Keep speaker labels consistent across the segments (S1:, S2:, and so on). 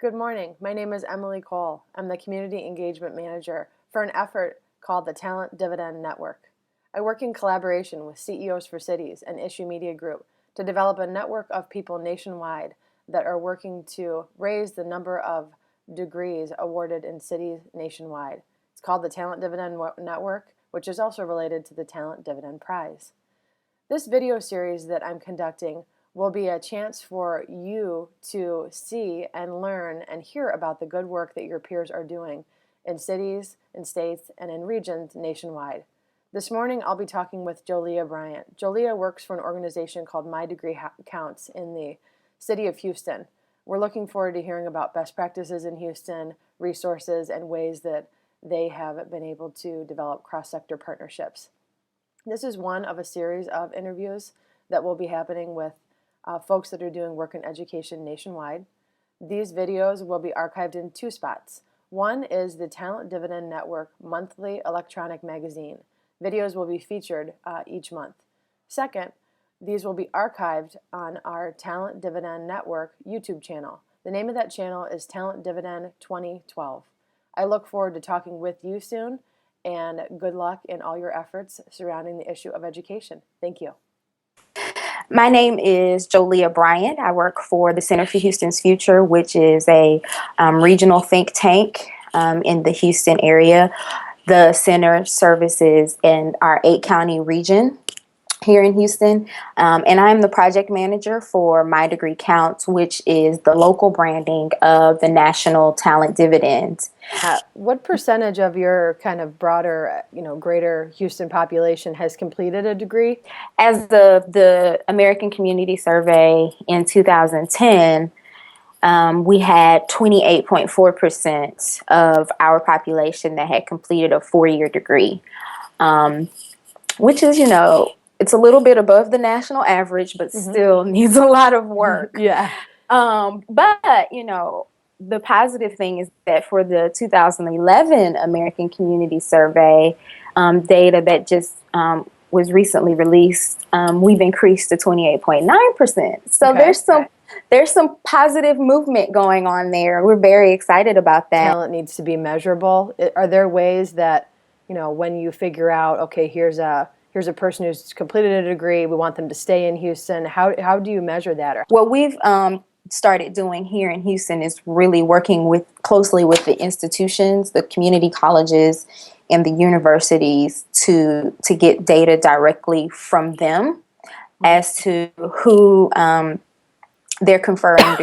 S1: Good morning. My name is Emily Cole. I'm the Community Engagement Manager for an effort called the Talent Dividend Network. I work in collaboration with CEOs for Cities and Issue Media Group to develop a network of people nationwide that are working to raise the number of degrees awarded in cities nationwide. It's called the Talent Dividend Network, which is also related to the Talent Dividend Prize. This video series that I'm conducting will be a chance for you to see and learn and hear about the good work that your peers are doing in cities, in states, and in regions nationwide. This morning, I'll be talking with Jolea Bryant. Jolea works for an organization called My Degree Counts in the city of Houston. We're looking forward to hearing about best practices in Houston, resources, and ways that they have been able to develop cross-sector partnerships. This is one of a series of interviews that will be happening with folks that are doing work in education nationwide. These videos will be archived in two spots. One is the Talent Dividend Network monthly electronic magazine. Videos will be featured each month. Second, these will be archived on our Talent Dividend Network YouTube channel. The name of that channel is Talent Dividend 2012. I look forward to talking with you soon, and good luck in all your efforts surrounding the issue of education. Thank you.
S2: My name is Jolea Bryant. I work for the Center for Houston's Future, which is a regional think tank in the Houston area. The center services in our 8-county region here in Houston, and I'm the project manager for My Degree Counts, which is the local branding of the National Talent Dividend.
S1: What percentage of your kind of broader, greater Houston population has completed a degree?
S2: As of the American Community Survey in 2010, we had 28.4% of our population that had completed a 4-year degree, which is, it's a little bit above the national average, but still needs a lot of work.
S1: Yeah.
S2: But, the positive thing is that for the 2011 American Community Survey data that just was recently released, we've increased to 28.9%. So
S1: Okay.
S2: there's some positive movement going on there. We're very excited about that.
S1: Talent needs to be measurable. Are there ways that, when you figure out, okay, here's a person who's completed a degree, we want them to stay in Houston. How do you measure that?
S2: What we've started doing here in Houston is really working closely with the institutions, the community colleges, and the universities to get data directly from them as to who they're conferring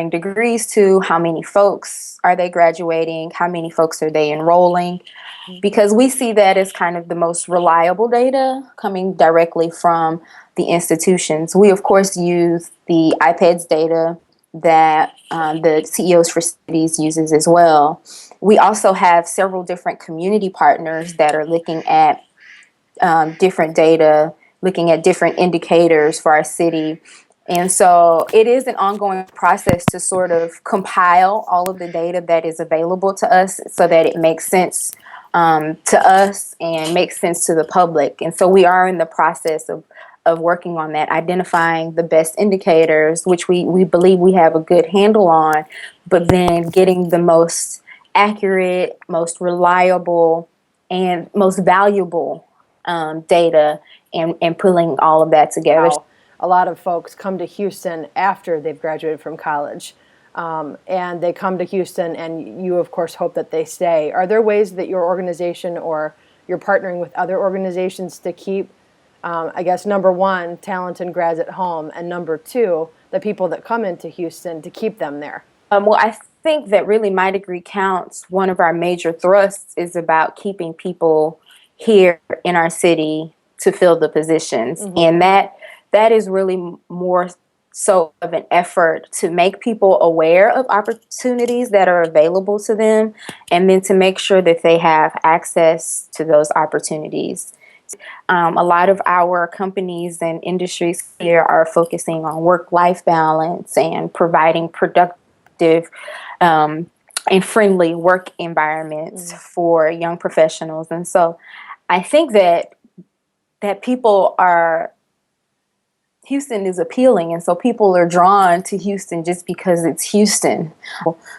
S2: degrees to, how many folks are they graduating, how many folks are they enrolling, because we see that as kind of the most reliable data coming directly from the institutions. We, of course, use the iPads data that the CEOs for Cities uses as well. We also have several different community partners that are looking at different data, looking at different indicators for our city. And so it is an ongoing process to sort of compile all of the data that is available to us so that it makes sense to us and makes sense to the public. And so we are in the process of working on that, identifying the best indicators, which we believe we have a good handle on, but then getting the most accurate, most reliable, and most valuable data and pulling all of that together.
S1: Wow. A lot of folks come to Houston after they've graduated from college, and they come to Houston, and you, of course, hope that they stay. Are there ways that your organization or you're partnering with other organizations to keep, I guess, number one, talented grads at home, and number two, the people that come into Houston, to keep them there?
S2: Well, I think that really My Degree Counts, one of our major thrusts is about keeping people here in our city to fill the positions. And that is really more so of an effort to make people aware of opportunities that are available to them, and then to make sure that they have access to those opportunities. A lot of our companies and industries here are focusing on work-life balance and providing productive and friendly work environments for young professionals. And so I think that people are Houston is appealing, and so people are drawn to Houston just because it's Houston.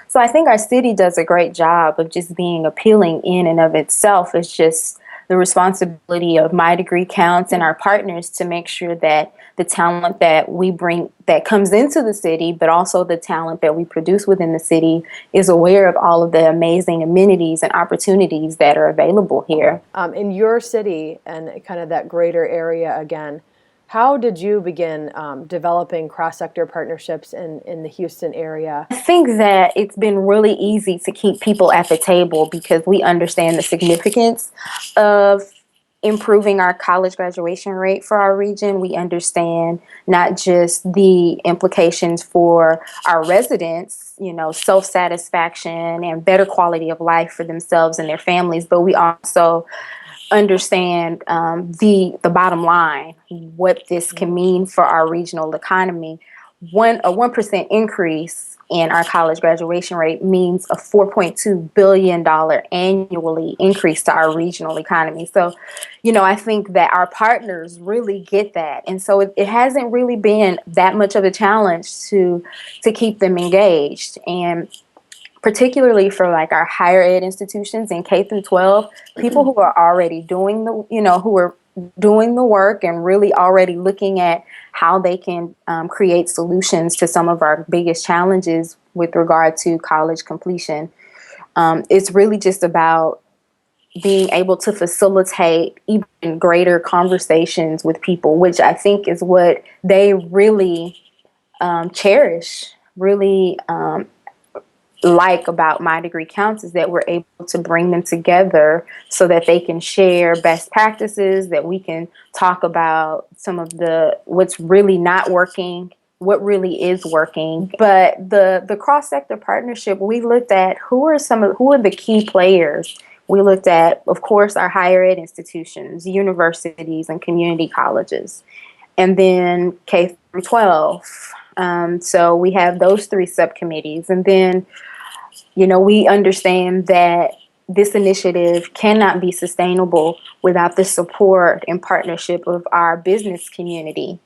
S2: So I think our city does a great job of just being appealing in and of itself. It's just the responsibility of My Degree Counts and our partners to make sure that the talent that we bring that comes into the city, but also the talent that we produce within the city, is aware of all of the amazing amenities and opportunities that are available here.
S1: In your city and kind of that greater area again, how did you begin developing cross-sector partnerships in the Houston area?
S2: I think that it's been really easy to keep people at the table because we understand the significance of improving our college graduation rate for our region. We understand not just the implications for our residents, self-satisfaction and better quality of life for themselves and their families, but we also understand the bottom line, what this can mean for our regional economy. A 1% increase in our college graduation rate means a $4.2 billion annually increase to our regional economy. So, I think that our partners really get that. And so it hasn't really been that much of a challenge to keep them engaged. And particularly for like our higher ed institutions in K through 12, people who are already doing who are doing the work and really already looking at how they can create solutions to some of our biggest challenges with regard to college completion. It's really just about being able to facilitate even greater conversations with people, which I think is what they really cherish, really like about My Degree Counts, is that we're able to bring them together so that they can share best practices, that we can talk about some of what's really not working, what really is working. But the cross-sector partnership, we looked at who are the key players. We looked at, of course, our higher ed institutions, universities, and community colleges, and then K through 12. So we have those three subcommittees. And then, we understand that this initiative cannot be sustainable without the support and partnership of our business community.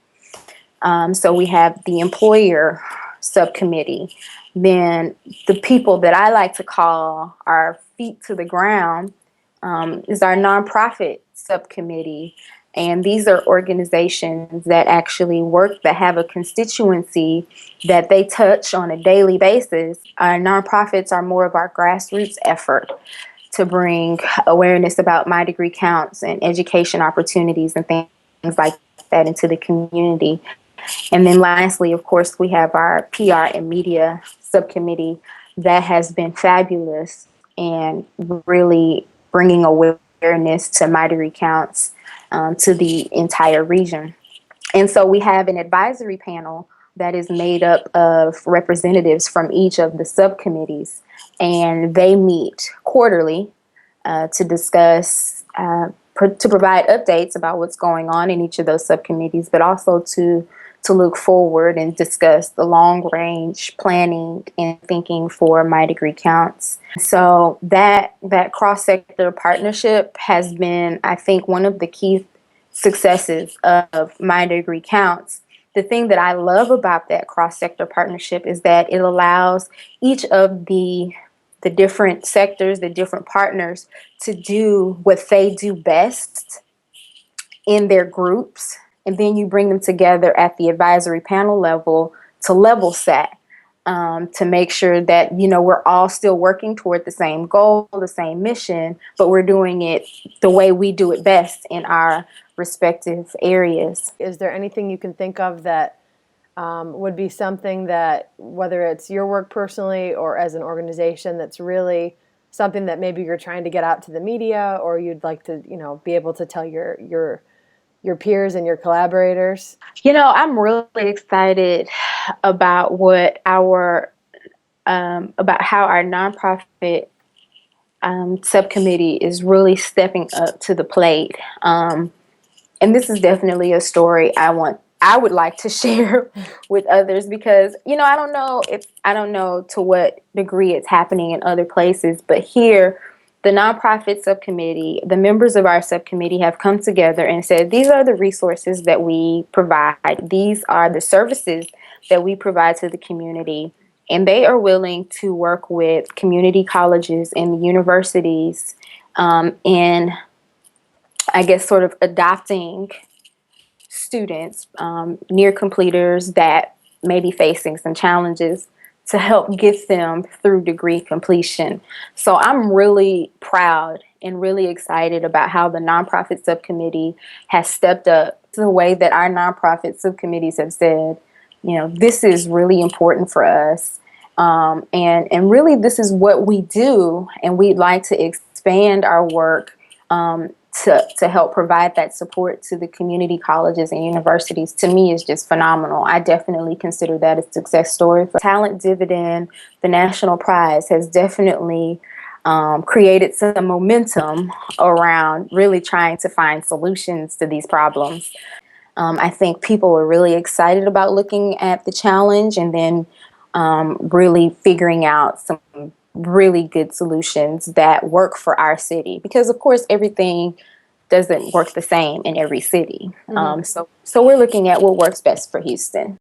S2: So we have the employer subcommittee. Then the people that I like to call our feet to the ground is our nonprofit subcommittee. And these are organizations that actually work, that have a constituency that they touch on a daily basis. Our nonprofits are more of our grassroots effort to bring awareness about My Degree Counts and education opportunities and things like that into the community. And then lastly, of course, we have our PR and media subcommittee that has been fabulous and really bringing awareness to My Degree Counts to the entire region. And so we have an advisory panel that is made up of representatives from each of the subcommittees, and they meet quarterly to discuss, to provide updates about what's going on in each of those subcommittees, but also to look forward and discuss the long-range planning and thinking for My Degree Counts. So that cross-sector partnership has been, I think, one of the key successes of My Degree Counts. The thing that I love about that cross-sector partnership is that it allows each of the different sectors, the different partners, to do what they do best in their groups. And then you bring them together at the advisory panel level to level set, to make sure that, we're all still working toward the same goal, the same mission, but we're doing it the way we do it best in our respective areas.
S1: Is there anything you can think of that would be something that, whether it's your work personally or as an organization, that's really something that maybe you're trying to get out to the media, or you'd like to, be able to tell your peers and your collaborators?
S2: I'm really excited about what about how our nonprofit subcommittee is really stepping up to the plate. And this is definitely a story I would like to share with others, because, I don't know to what degree it's happening in other places, but here the nonprofit subcommittee, the members of our subcommittee have come together and said, these are the resources that we provide. These are the services that we provide to the community. And they are willing to work with community colleges and universities in, I guess, sort of adopting students, near completers that may be facing some challenges to help get them through degree completion. So I'm really proud and really excited about how the nonprofit subcommittee has stepped up to the way that our nonprofit subcommittees have said, you know, this is really important for us. And really this is what we do, and we'd like to expand our work to help provide that support to the community colleges and universities. To me, is just phenomenal. I definitely consider that a success story. For Talent Dividend, the national prize, has definitely created some momentum around really trying to find solutions to these problems. I think people are really excited about looking at the challenge and then really figuring out some really good solutions that work for our city, because of course everything doesn't work the same in every city. So we're looking at what works best for Houston.